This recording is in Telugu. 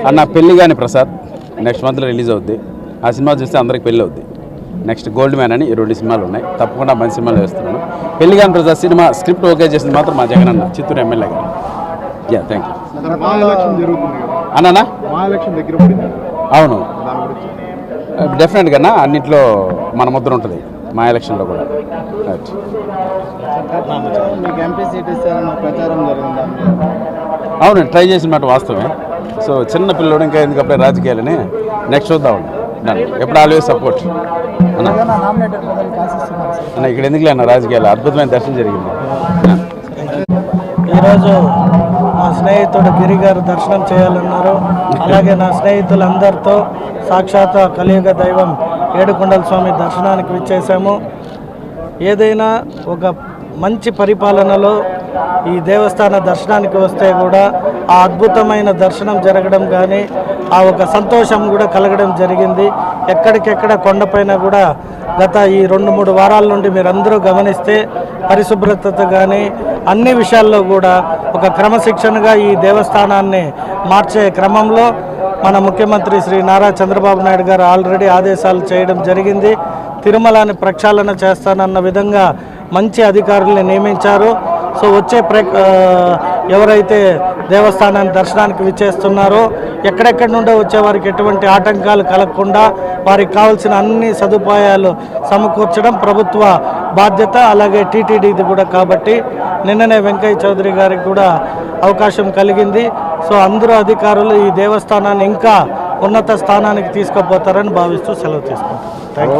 అన్న పెళ్లి కాని ప్రసాద్ నెక్స్ట్ మంత్లో రిలీజ్ అవుద్ది. ఆ సినిమా చూస్తే అందరికి పెళ్ళి అవుద్ది. నెక్స్ట్ గోల్డ్ మ్యాన్ అని ఈ 2 సినిమాలు ఉన్నాయి. తప్పకుండా మంచి సినిమాలు వేస్తున్నాను. పెళ్లి కాని ప్రసాద్ సినిమా స్క్రిప్ట్ ఓకే చేసింది మాత్రం మా జగన్ అన్న, చిత్తూరు ఎమ్మెల్యే గారు. థ్యాంక్ యూ అన్నా. అవును, డెఫినెట్గా అన్నింటిలో మన ముద్ర ఉంటుంది మా ఎలక్షన్లో కూడా. అవును, ట్రై చేసిన మాట వాస్తవమే. సో చిన్న పిల్లడు ఇంకా ఎందుకప్పుడే రాజకీయాలని నెక్స్ట్ చూద్దాం. ఎప్పుడు ఆల్వేస్ సపోర్ట్ అన్న. ఇక్కడ ఎందుకులే అన్న రాజకీయాలు, అద్భుతమైన దర్శనం జరిగింది. ఈరోజు మా స్నేహితుడు గిరి గారు దర్శనం చేయాలన్నారు. అలాగే నా స్నేహితులందరితో సాక్షాత్ కలియుగ దైవం ఏడుకొండల స్వామి దర్శనానికి విచ్చేసాము. ఏదైనా ఒక మంచి పరిపాలనలో ఈ దేవస్థాన దర్శనానికి వస్తే కూడా ఆ అద్భుతమైన దర్శనం జరగడం కానీ ఆ ఒక సంతోషం కూడా కలగడం జరిగింది. ఎక్కడికెక్కడ కొండపైన కూడా గత ఈ 2-3 వారాల నుండి మీరందరూ గమనిస్తే పరిశుభ్రత కానీ అన్ని విషయాల్లో కూడా ఒక క్రమశిక్షణగా ఈ దేవస్థానాన్ని మార్చే క్రమంలో మన ముఖ్యమంత్రి శ్రీ నారా చంద్రబాబు నాయుడు గారు ఆల్రెడీ ఆదేశాలు చేయడం జరిగింది. తిరుమలని ప్రక్షాళన చేస్తానన్న విధంగా మంచి అధికారుల్ని నియమించారు. సో వచ్చే ఎవరైతే దేవస్థానాన్ని దర్శనానికి విచ్చేస్తున్నారో ఎక్కడెక్కడి నుండో వచ్చే వారికి ఎటువంటి ఆటంకాలు కలగకుండా వారికి కావాల్సిన అన్ని సదుపాయాలు సమకూర్చడం ప్రభుత్వ బాధ్యత. అలాగే టీటీడీది కూడా. కాబట్టి నిన్ననే వెంకయ్య చౌదరి గారికి కూడా అవకాశం కలిగింది. సో అందరూ అధికారులు ఈ దేవస్థానాన్ని ఇంకా ఉన్నత స్థానానికి తీసుకుపోతారని భావిస్తూ సెలవు తీసుకుంటారు.